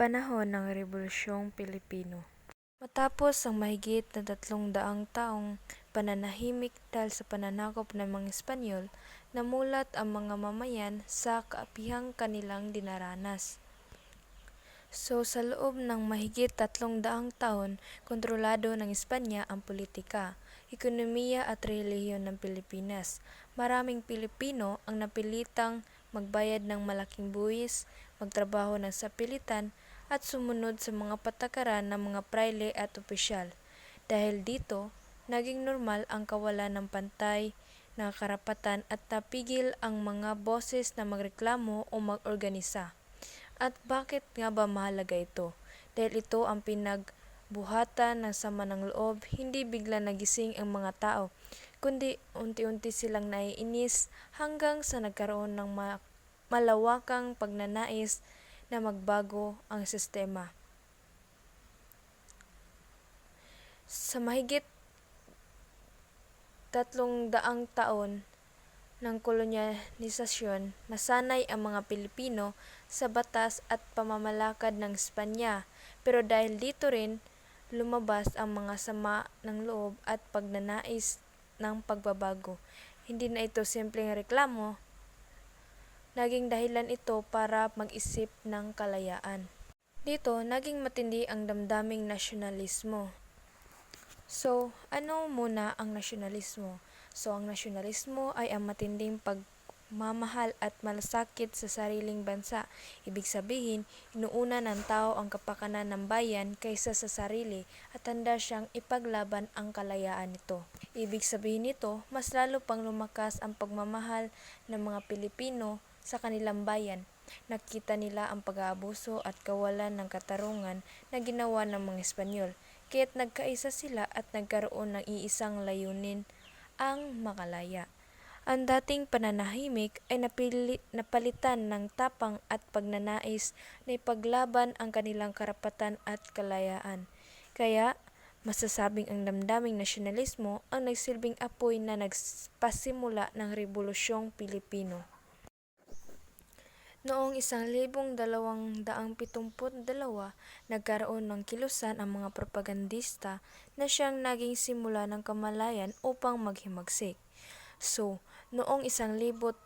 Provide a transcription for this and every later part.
Panahon ng Rebolusyong Pilipino. Matapos ang mahigit na 300 taong pananahimik dahil sa pananakop ng mga Espanyol, namulat ang mga mamayan sa kaapihang kanilang dinaranas. Sa loob ng mahigit 300 taon, kontrolado ng Espanya ang politika, ekonomiya at relihiyon ng Pilipinas. Maraming Pilipino ang napilitang magbayad ng malaking buwis, magtrabaho ng sapilitan, at sumunod sa mga patakaran ng mga prayle at opisyal. Dahil dito, naging normal ang kawalan ng pantay na karapatan at napigil ang mga boses na magreklamo o mag-organisa. At bakit nga ba mahalaga ito? Dahil ito ang pinagbuhatan ng sama ng loob, hindi bigla nagising ang mga tao, kundi unti-unti silang naiinis hanggang sa nagkaroon ng malawakang pagnanais na magbago ang sistema. Sa mahigit 300 taon ng kolonyalisasyon, nasanay ang mga Pilipino sa batas at pamamalakad ng Espanya, pero dahil dito rin lumabas ang mga sama ng loob at pagnanais ng pagbabago. Hindi na ito simpleng reklamo, naging dahilan ito para mag-isip ng kalayaan. Dito, naging matindi ang damdaming nasyonalismo. Ano muna ang nasyonalismo? Ang nasyonalismo ay ang matinding pagmamahal at malasakit sa sariling bansa. Ibig sabihin, inuuna ng tao ang kapakanan ng bayan kaysa sa sarili at handa siyang ipaglaban ang kalayaan nito. Ibig sabihin nito, mas lalo pang lumakas ang pagmamahal ng mga Pilipino sa kanilang bayan. Nakita nila ang pag-aabuso at kawalan ng katarungan na ginawa ng mga Espanyol, kaya't nagkaisa sila at nagkaroon ng iisang layunin, ang makalaya. Ang dating pananahimik ay napalitan ng tapang at pagnanais na ipaglaban ang kanilang karapatan at kalayaan. Kaya, masasabing ang damdaming nasyonalismo ang nagsilbing apoy na nagpasimula ng Rebolusyong Pilipino. Noong 1272, nagkaroon ng kilusan ang mga propagandista na siyang naging simula ng kamalayan upang maghimagsik. Noong 1872,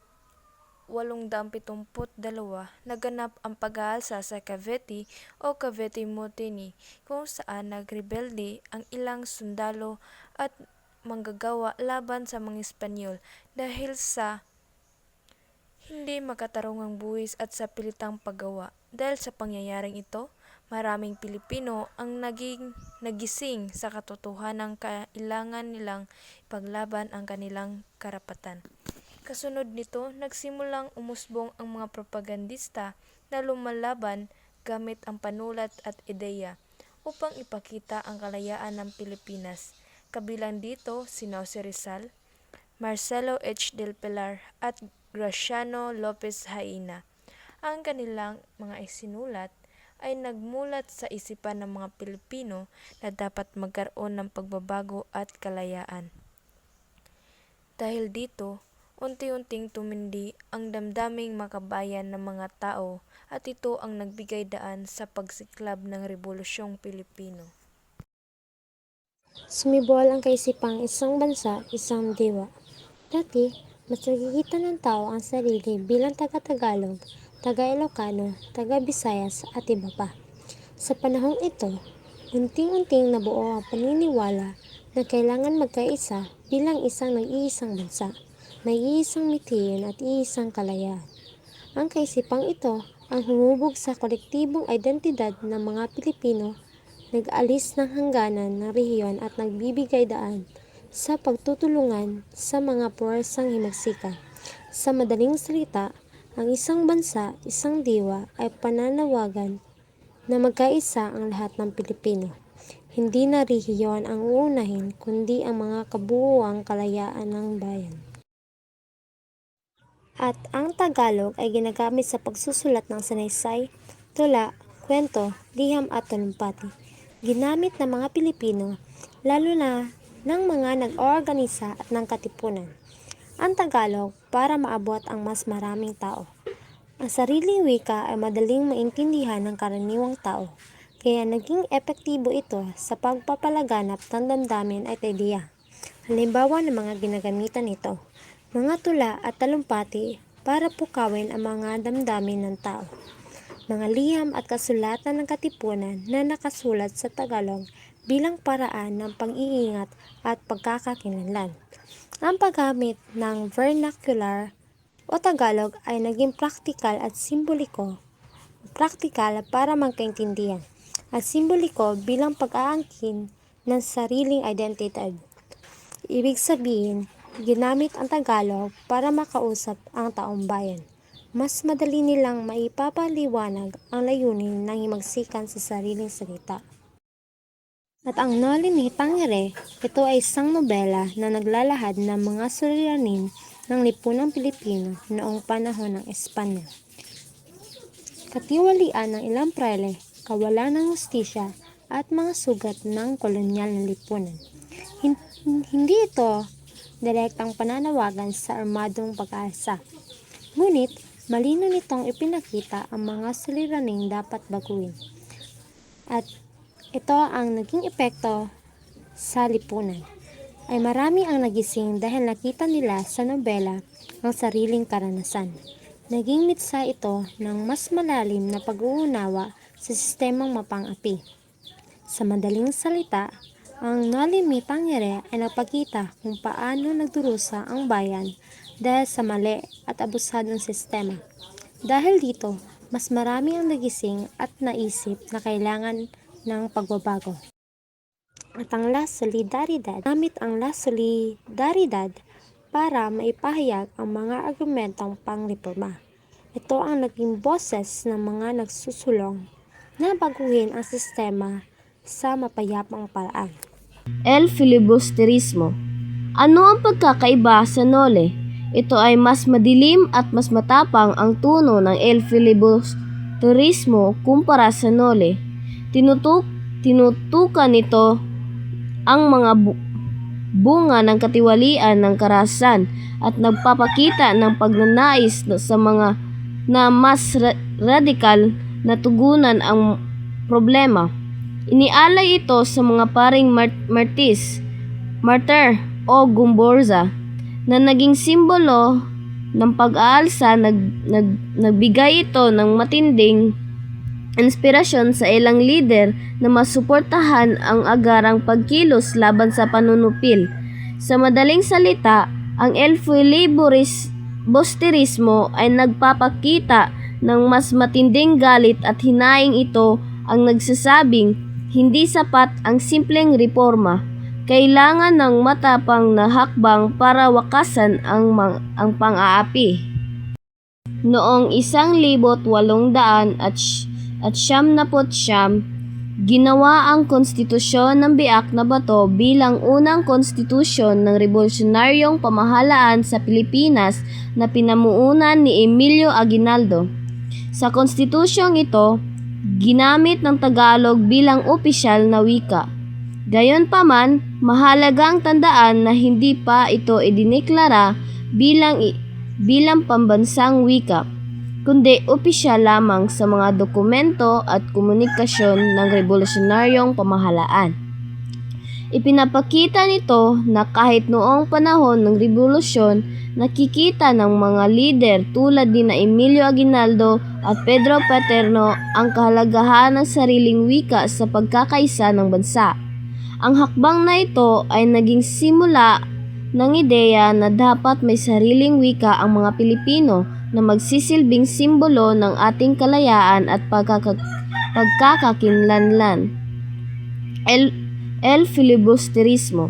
naganap ang pag-aalsa sa Cavite o Cavite Mutiny, kung saan nagrebelde ang ilang sundalo at manggagawa laban sa mga Espanyol dahil sa hindi makatarungang buwis at sa pilitang paggawa. Dahil sa pangyayaring ito, maraming Pilipino ang nagising sa katotohanang kailangan nilang ipaglaban ang kanilang karapatan. Kasunod nito, nagsimulang umusbong ang mga propagandista na lumalaban gamit ang panulat at ideya upang ipakita ang kalayaan ng Pilipinas. Kabilang dito sina Jose Rizal, Marcelo H. del Pilar at Graciano Lopez Haina. Ang kanilang mga isinulat ay nagmulat sa isipan ng mga Pilipino na dapat magkaroon ng pagbabago at kalayaan. Dahil dito, unti-unting tumindi ang damdaming makabayan ng mga tao at ito ang nagbigay daan sa pagsiklab ng Rebolusyong Pilipino. Sumibol ang kaisipang isang bansa, isang diwa. Dati, mas nakikita ng tao ang sarili bilang taga-Tagalog, taga-Ilocano, taga-Visayas at iba pa. Sa panahong ito, unting-unting nabuo ang paniniwala na kailangan magkaisa bilang isang nag-iisang bansa, may iisang mithiin at iisang kalayaan. Ang kaisipang ito ang humubog sa kolektibong identidad ng mga Pilipino, nag-alis ng hangganan ng rehiyon at nagbibigay daan sa pagtutulungan sa mga puwersang himagsikan. Sa madaling salita, ang isang bansa, isang diwa ay pananawagan na magkaisa ang lahat ng Pilipino. Hindi na rehiyon ang uunahin, kundi ang mga kabuuang kalayaan ng bayan. At ang Tagalog ay ginagamit sa pagsusulat ng sanaysay, tula, kwento, liham at talumpati. Ginamit ng mga Pilipino, lalo na ng mga nag-oorganisa at ng katipunan, ang Tagalog para maabot ang mas maraming tao. Ang sariling wika ay madaling maintindihan ng karaniwang tao, kaya naging epektibo ito sa pagpapalaganap ng damdamin at ideya. Halimbawa ng mga ginagamitan nito, mga tula at talumpati para pukawin ang mga damdamin ng tao. Mga liham at kasulatan ng katipunan na nakasulat sa Tagalog bilang paraan ng pang-iingat at pagkakakilanlan. Ang paggamit ng vernacular o Tagalog ay naging praktikal at simboliko. Praktikal para magkaintindihan at simboliko bilang pag-aangkin ng sariling identidad. Ibig sabihin, ginamit ang Tagalog para makausap ang taong bayan. Mas madali nilang maipapaliwanag ang layunin ng himagsikan sa sariling salita. At ang Noli Me Tangere, ito ay isang nobela na naglalahad ng mga suliranin ng lipunang Pilipino noong panahon ng Espanya. Katiwalian ng ilang prele, kawalan ng hustisya at mga sugat ng kolonyal na lipunan. Hindi ito direktang pananawagan sa armadong pag-aalsa. Ngunit, malino nitong ipinakita ang mga suliraning dapat baguhin. At ito ang naging epekto sa lipunan. Ay marami ang nagising dahil nakita nila sa nobela ang sariling karanasan. Naging mitsa ito ng mas malalim na pag-uunawa sa sistemang mapang-api. Sa madaling salita, ang Noli Me Tangere ay nagpakita kung paano nagdurusa ang bayan dahil sa mali at abusadong sistema. Dahil dito, mas marami ang nagising at naisip na kailangan ng pagbabago. At ang La Solidaridad, gamit ang La Solidaridad para maipahayag ang mga argumentong pang-reforma. Ito ang naging boses ng mga nagsusulong na baguhin ang sistema sa mapayapang paraan. El filibusterismo. Ano ang pagkakaiba sa Nole? Ito ay mas madilim at mas matapang ang tono ng El filibusterismo kumpara sa Nole. Tinutukan nito ang mga bunga ng katiwalian ng karahasan at nagpapakita ng pagnanais sa mga na mas radikal na tugunan ang problema. Inialay ito sa mga paring martir o gumborza na naging simbolo ng pag-aalsa. Nagbigay ito ng matinding inspirasyon sa ilang lider na masuportahan ang agarang pagkilos laban sa panunupil. Sa madaling salita, ang El filibusterismo ay nagpapakita ng mas matinding galit at hinaing. Ito ang nagsasabing hindi sapat ang simpleng reforma. Kailangan ng matapang na hakbang para wakasan ang pang-aapi. Noong 1800 at 1900, ginawa ang konstitusyon ng Biak na Bato bilang unang konstitusyon ng revolusyonaryong pamahalaan sa Pilipinas na pinamuunan ni Emilio Aguinaldo. Sa konstitusyong ito, ginamit ng Tagalog bilang opisyal na wika. Gayunpaman, mahalagang tandaan na hindi pa ito idineklara bilang pambansang wika, kundi opisyal lamang sa mga dokumento at komunikasyon ng revolusyonaryong pamahalaan. Ipinapakita nito na kahit noong panahon ng revolusyon, nakikita ng mga lider tulad ni na Emilio Aguinaldo at Pedro Paterno ang kahalagahan ng sariling wika sa pagkakaisa ng bansa. Ang hakbang na ito ay naging simula ng ideya na dapat may sariling wika ang mga Pilipino na magsisilbing simbolo ng ating kalayaan at pagkakakinlanlan. El filibusterismo.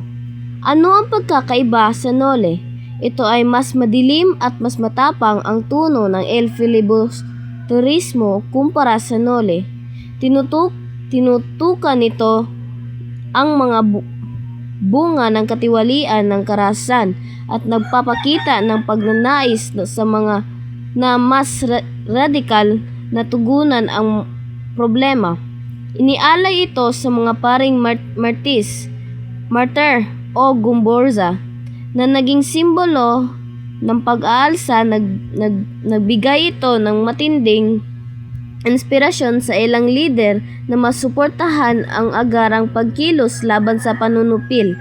Ano ang pagkakaiba sa Nole? Ito ay mas madilim at mas matapang ang tono ng El filibusterismo kumpara sa Nole. Tinutukan nito ang mga bunga ng katiwalian ng karahasan at nagpapakita ng pagnanais sa mga na mas radikal na tugunan ang problema. Inialay ito sa mga paring martir o gumborza na naging simbolo ng pag-aalsa, nagbigay ito ng matinding inspirasyon sa ilang lider na masuportahan ang agarang pagkilos laban sa panunupil.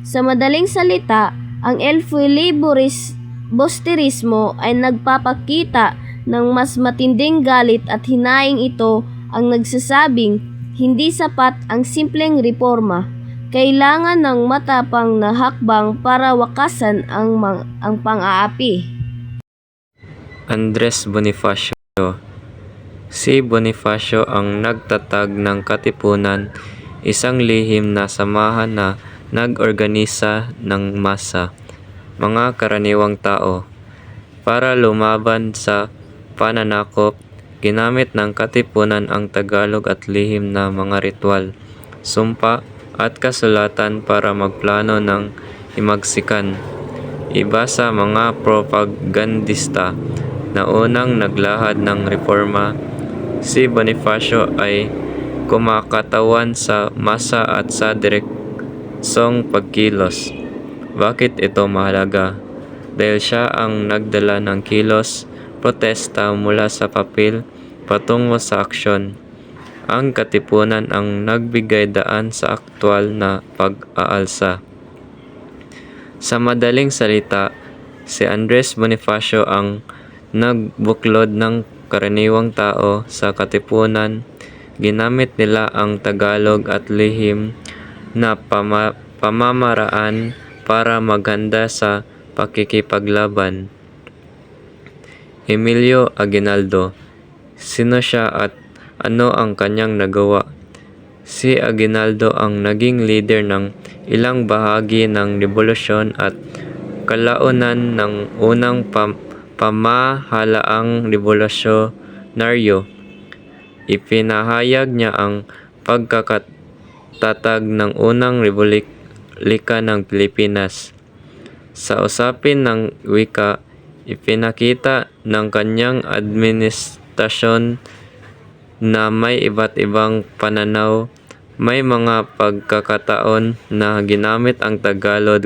Sa madaling salita, ang El Filibusterismo ay nagpapakita ng mas matinding galit at hinaing. Ito ang nagsasabing hindi sapat ang simpleng reforma. Kailangan ng matapang na hakbang para wakasan ang pang-aapi. Andres Bonifacio. Si Bonifacio ang nagtatag ng Katipunan, isang lihim na samahan na nag-organisa ng masa, mga karaniwang tao, para lumaban sa pananakop. Ginamit ng Katipunan ang Tagalog at lihim na mga ritual, sumpa at kasulatan para magplano ng himagsikan. Iba sa mga propagandista na unang naglahad ng reforma, si Bonifacio ay kumakatawan sa masa at sa direksong pagkilos. Bakit ito mahalaga? Dahil siya ang nagdala ng kilos, protesta mula sa papel patungo sa aksyon. Ang Katipunan ang nagbigay daan sa aktwal na pag-aalsa. Sa madaling salita, si Andres Bonifacio ang nagbuklod ng karaniwang tao sa Katipunan. Ginamit nila ang Tagalog at lihim na pamamaraan para maghanda sa pakikipaglaban. Emilio Aguinaldo. Sino siya at ano ang kanyang nagawa? Si Aguinaldo ang naging leader ng ilang bahagi ng revolusyon at kalaunan ng unang pamahalaang revolusyonaryo. Ipinahayag niya ang pagkakatatag ng unang republika ng Pilipinas. Sa usapin ng wika, ipinakita ng kanyang administrasyon na may iba't ibang pananaw. May mga pagkakataon na ginamit ang Tagalog,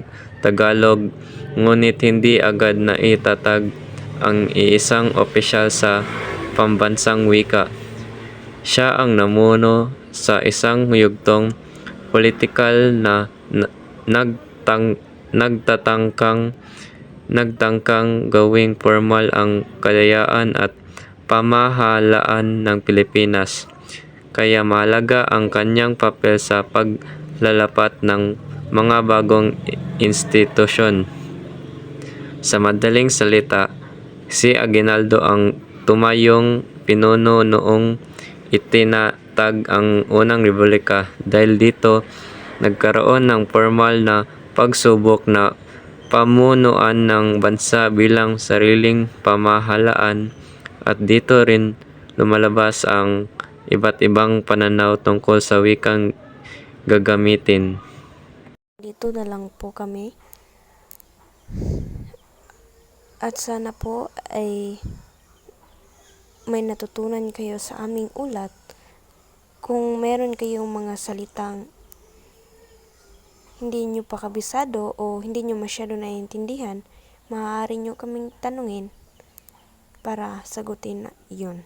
ngunit hindi agad na itatag ang iisang opisyal sa pambansang wika. Siya ang namuno sa isang yugtong politikal na nagtangkang gawing formal ang kalayaan at pamahalaan ng Pilipinas. Kaya mahalaga ang kanyang papel sa paglalapat ng mga bagong institusyon. Sa madaling salita, si Aguinaldo ang tumayong pinuno noong itinatag ang unang republika. Dahil dito, nagkaroon ng formal na pagsubok na pamunuan ng bansa bilang sariling pamahalaan, at dito rin lumalabas ang iba't ibang pananaw tungkol sa wikang gagamitin. Dito na lang po kami. At sana po ay may natutunan kayo sa aming ulat. Kung meron kayong mga salitang hindi nyo pa kabisado o hindi nyo masyado naiintindihan, maaari nyo kaming tanungin para sagutin na yun.